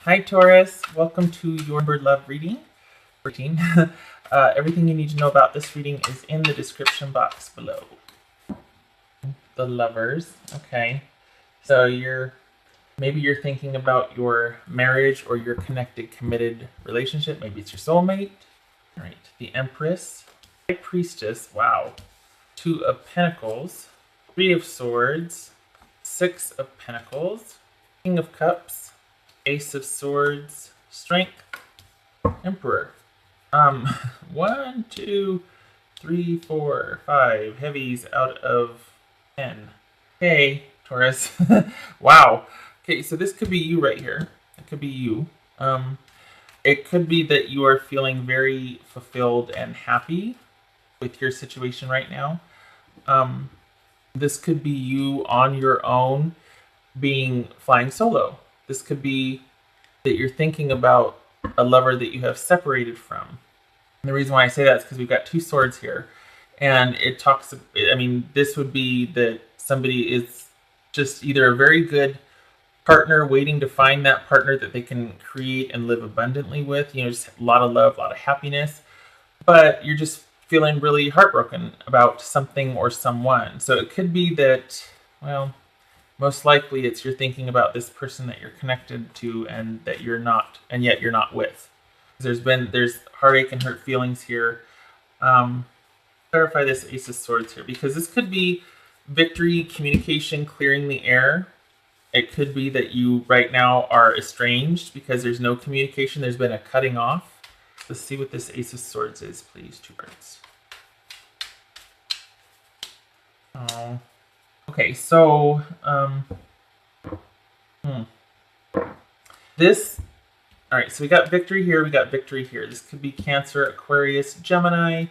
Hi Taurus, welcome to your Bird Love reading routine. Everything you need to know about this reading is in the description box below. The lovers, okay. So maybe you're thinking about your marriage or your connected, committed relationship. Maybe it's your soulmate. All right, the Empress, High Priestess, wow. Two of Pentacles, Three of Swords, Six of Pentacles, King of Cups, Ace of Swords, Strength, Emperor. 1, 2, 3, 4, 5 heavies out of 10. Okay, Taurus. Wow. Okay, so this could be you right here. It could be you. It could be that you are feeling very fulfilled and happy with your situation right now. This could be you on your own flying solo. This could be that you're thinking about a lover that you have separated from. And the reason why I say that is because we've got two swords here. And it talks, this would be that somebody is just either a very good partner waiting to find that partner that they can create and live abundantly with. Just a lot of love, a lot of happiness. But you're just feeling really heartbroken about something or someone. So it could be that, most likely it's you're thinking about this person that you're connected to and that you're not, and yet you're not with. There's heartache and hurt feelings here. Clarify this Ace of Swords here, because this could be victory, communication, clearing the air. It could be that you right now are estranged because there's no communication. There's been a cutting off. Let's see what this Ace of Swords is, please. 2 cards. Oh. Okay, so this, all right, so we got victory here, we got victory here. This could be Cancer, Aquarius, Gemini,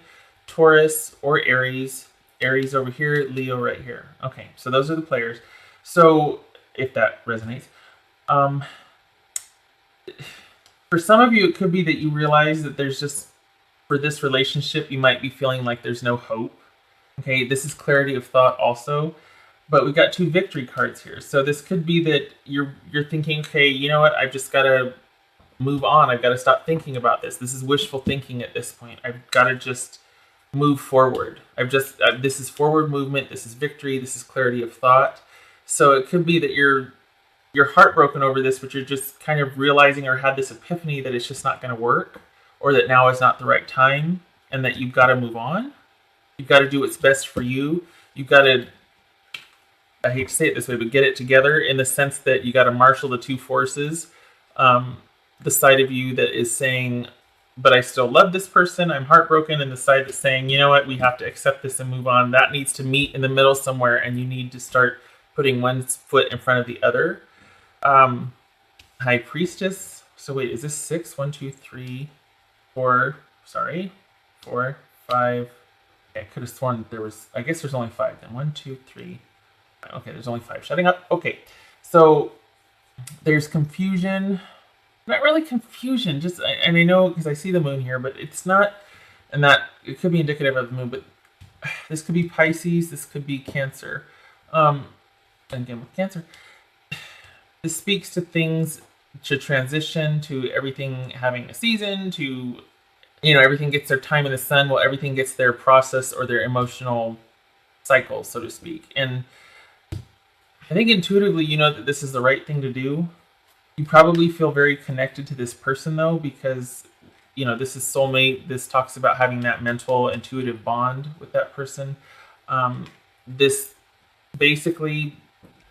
Taurus, or Aries. Aries over here, Leo right here. Okay, so those are the players. So if that resonates. For some of you, it could be that you realize that there's just, for this relationship, you might be feeling like there's no hope. Okay, this is clarity of thought also. But we've got 2 victory cards here. So this could be that you're thinking, okay, you know what? I've just got to move on. I've got to stop thinking about this. This is wishful thinking at this point. I've got to just move forward. This is forward movement. This is victory. This is clarity of thought. So it could be that you're heartbroken over this, but you're just kind of realizing or had this epiphany that it's just not going to work, or that now is not the right time, and that you've got to move on. You've got to do what's best for you. You've got to, I hate to say it this way, but get it together in the sense that you got to marshal the 2 forces. The side of you that is saying, but I still love this person, I'm heartbroken, and the side that's saying, you know what, we have to accept this and move on. That needs to meet in the middle somewhere, and you need to start putting one foot in front of the other. High Priestess. So wait, is this 6? 1, 2, 3, 4. Sorry. 4, 5. Okay, I could have sworn there was, I guess there's only 5 then. 1, 2, 3. Okay, there's only 5. Shutting up. Okay, so there's confusion. Not really confusion, just, and I know because I see the moon here, but it's not, and that, it could be indicative of the moon, but this could be Pisces, this could be Cancer. And again, with Cancer, this speaks to things, to transition, to everything having a season, to, everything gets their time in the sun, while everything gets their process or their emotional cycle, so to speak. And I think intuitively you know that this is the right thing to do. You probably feel very connected to this person, though, because, this is soulmate. This talks about having that mental, intuitive bond with that person. This basically,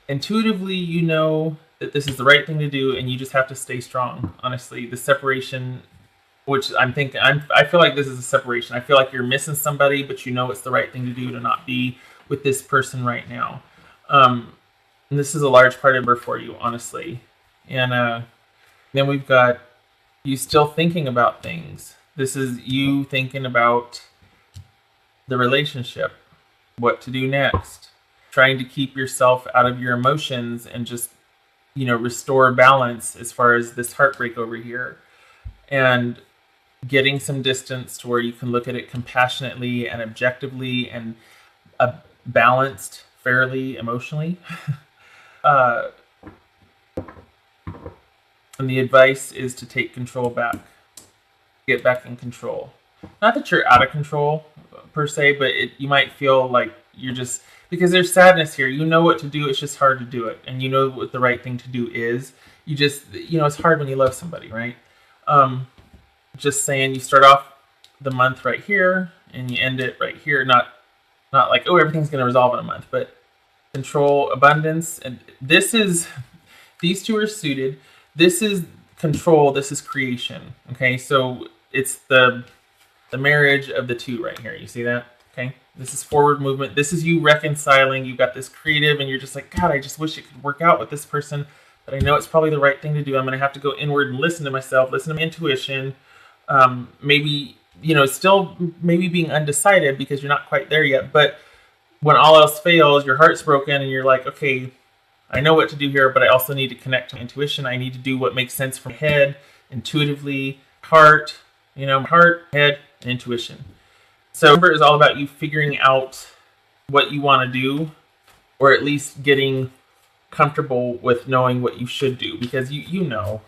intuitively, you know that this is the right thing to do, and you just have to stay strong. Honestly, the separation, which I feel like this is a separation. I feel like you're missing somebody, but you know it's the right thing to do to not be with this person right now. And this is a large part of her for you, honestly. And then we've got you still thinking about things. This is you thinking about the relationship, what to do next, trying to keep yourself out of your emotions and just, restore balance as far as this heartbreak over here. And getting some distance to where you can look at it compassionately and objectively and balanced, fairly, emotionally. And the advice is to take control back. Get back in control. Not that you're out of control per se, but you might feel like you're just, because there's sadness here. You know what to do. It's just hard to do it. And you know what the right thing to do is. You just, it's hard when you love somebody, right? Just saying, you start off the month right here and you end it right here. Not like, oh, everything's going to resolve in a month, but control, abundance. And these two are suited. This is control. This is creation. Okay. So it's the marriage of the two right here. You see that? Okay. This is forward movement. This is you reconciling. You've got this creative and you're just like, God, I just wish it could work out with this person, but I know it's probably the right thing to do. I'm going to have to go inward and listen to myself, listen to my intuition. Maybe, still maybe being undecided because you're not quite there yet. But when all else fails, your heart's broken and you're like, okay, I know what to do here, but I also need to connect to intuition. I need to do what makes sense from head, intuitively, heart, heart, head, and intuition. So remember, it's all about you figuring out what you want to do, or at least getting comfortable with knowing what you should do, because you know.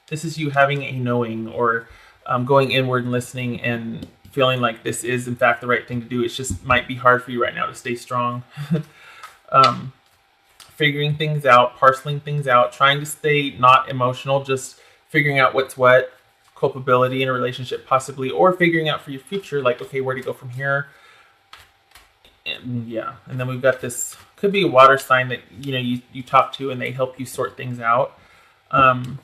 This is you having a knowing, or going inward and listening and feeling like this is in fact the right thing to do. It just might be hard for you right now to stay strong. Figuring things out, parceling things out, trying to stay not emotional, just figuring out what's what, culpability in a relationship possibly, or figuring out for your future, like, okay, where to go from here. And and then we've got this, could be a water sign that you talk to and they help you sort things out. It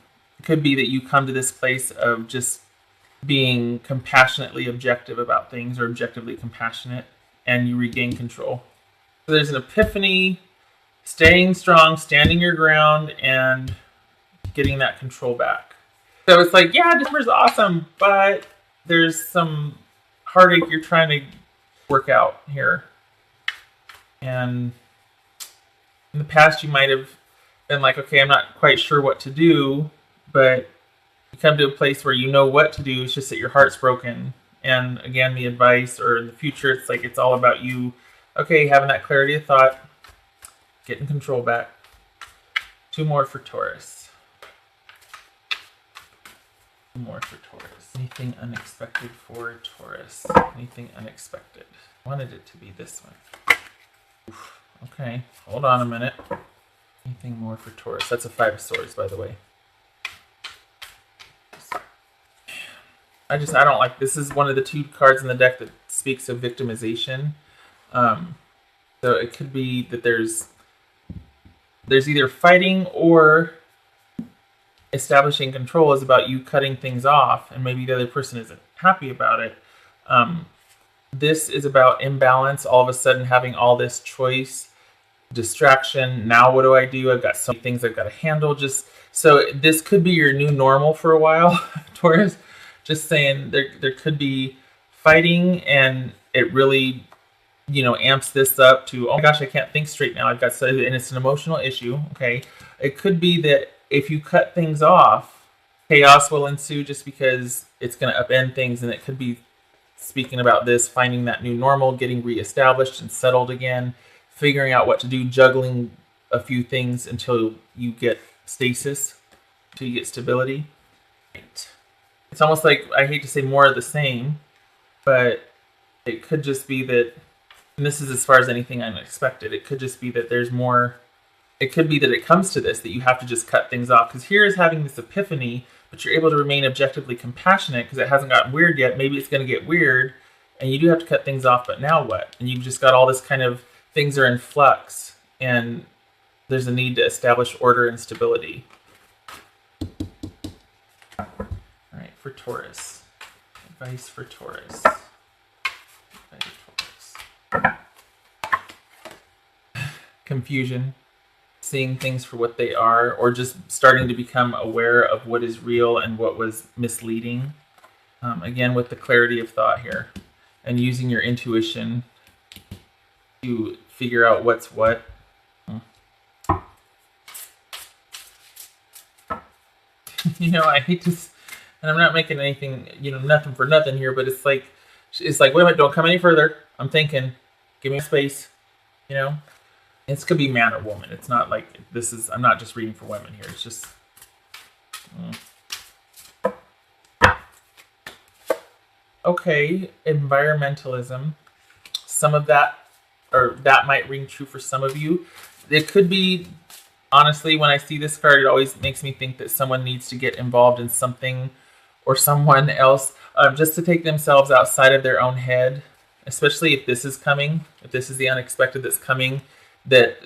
could be that you come to this place of just being compassionately objective about things, or objectively compassionate, and you regain control. So there's an epiphany, staying strong, standing your ground, and getting that control back. So it's like, yeah, December's awesome, but there's some heartache you're trying to work out here. And in the past, you might have been like, okay, I'm not quite sure what to do, but you come to a place where you know what to do. It's just that your heart's broken. And again, the advice, or in the future, it's like, it's all about you, okay, having that clarity of thought, getting control back. 2 more for Taurus. 2 more for Taurus. Anything unexpected for Taurus? Anything unexpected? I wanted it to be this one. Oof. Okay, hold on a minute. Anything more for Taurus? That's a 5 of Swords, by the way. I don't like, this is one of the 2 cards in the deck that speaks of victimization. So it could be that there's either fighting or establishing control is about you cutting things off, and maybe the other person isn't happy about it. This is about imbalance, all of a sudden having all this choice, distraction. Now what do? I've got so many things I've got to handle. So this could be your new normal for a while, Taurus. Just saying, there could be fighting, and it really, amps this up to, oh my gosh, I can't think straight now. I've got so, and it's an emotional issue. Okay, it could be that if you cut things off, chaos will ensue, just because it's going to upend things, and it could be speaking about this, finding that new normal, getting reestablished and settled again, figuring out what to do, juggling a few things until you get stasis, until you get stability. Right. It's almost like, I hate to say more of the same, but it could just be that, and this is as far as anything unexpected, it could just be that there's more, it could be that it comes to this, that you have to just cut things off. Because here is having this epiphany, but you're able to remain objectively compassionate because it hasn't gotten weird yet. Maybe it's going to get weird, and you do have to cut things off, but now what? And you've just got all this kind of, things are in flux, and there's a need to establish order and stability. For Taurus. Advice for Taurus. Confusion. Seeing things for what they are, or just starting to become aware of what is real and what was misleading. Again, with the clarity of thought here. And using your intuition to figure out what's what. I hate to... And I'm not making anything, nothing for nothing here, but it's like, wait a minute, don't come any further. I'm thinking, give me space, This could be man or woman. It's not like I'm not just reading for women here. It's just Okay, environmentalism. Some of that, or that might ring true for some of you. It could be, honestly, when I see this card, it always makes me think that someone needs to get involved in something or someone else just to take themselves outside of their own head, especially if this is coming, if this is the unexpected that's coming, that,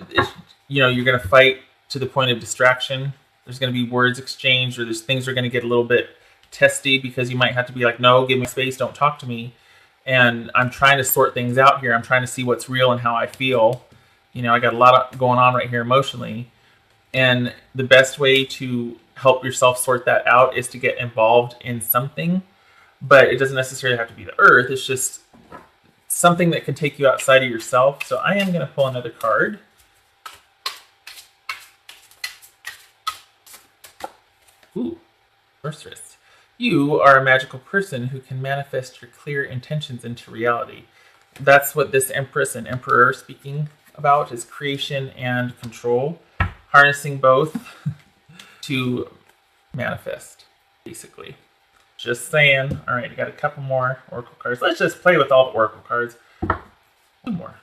you're going to fight to the point of distraction. There's going to be words exchanged, or things are going to get a little bit testy because you might have to be like, no, give me space, don't talk to me. And I'm trying to sort things out here. I'm trying to see what's real and how I feel. I got a lot going on right here emotionally. And the best way to help yourself sort that out is to get involved in something. But it doesn't necessarily have to be the earth. It's just something that can take you outside of yourself. So I am going to pull another card. Ooh, sorceress. You are a magical person who can manifest your clear intentions into reality. That's what this Empress and Emperor are speaking about, is creation and control. Harnessing both to manifest, basically. Just saying. All right, I got a couple more Oracle cards. Let's just play with all the Oracle cards. 2 more.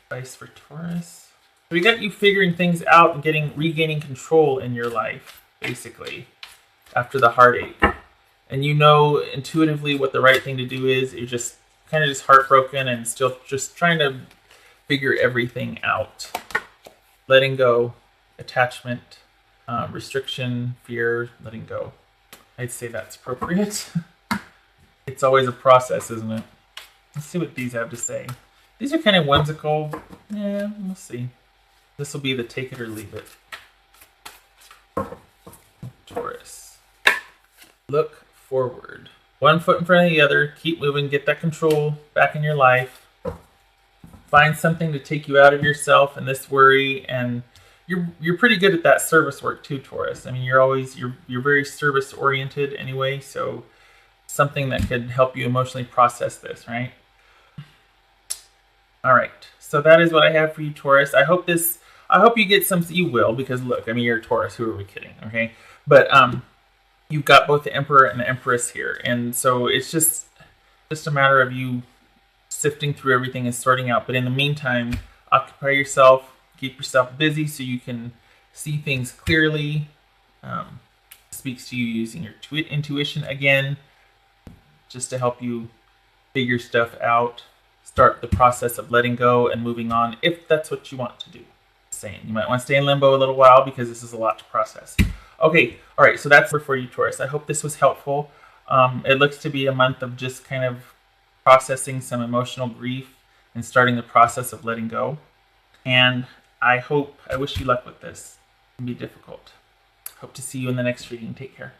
Advice for Taurus. So we got you figuring things out and regaining control in your life, basically, after the heartache. And you know intuitively what the right thing to do is. You're just kind of just heartbroken and still just trying to figure everything out. Letting go, attachment, restriction, fear, letting go. I'd say that's appropriate. It's always a process, isn't it? Let's see what these have to say. These are kind of whimsical. Yeah, we'll see. This will be the take it or leave it. Taurus. Look forward. 1 foot in front of the other. Keep moving. Get that control back in your life. Find something to take you out of yourself and this worry, and you're pretty good at that service work too, Taurus. I mean, you're very service oriented anyway, so something that could help you emotionally process this, right? All right, so that is what I have for you, Taurus. I hope you get some. You will, because look, I mean, you're a Taurus. Who are we kidding? Okay, but you've got both the Emperor and the Empress here, and so it's just a matter of you sifting through everything and sorting out. But in the meantime, occupy yourself, keep yourself busy so you can see things clearly. Speaks to you using your intuition again, just to help you figure stuff out. Start the process of letting go and moving on, if that's what you want to do. Saying you might want to stay in limbo a little while because this is a lot to process. Okay, all right, so that's for you, Taurus. I hope this was helpful. It looks to be a month of just kind of processing some emotional grief and starting the process of letting go. And I wish you luck with this. It can be difficult. Hope to see you in the next reading. Take care.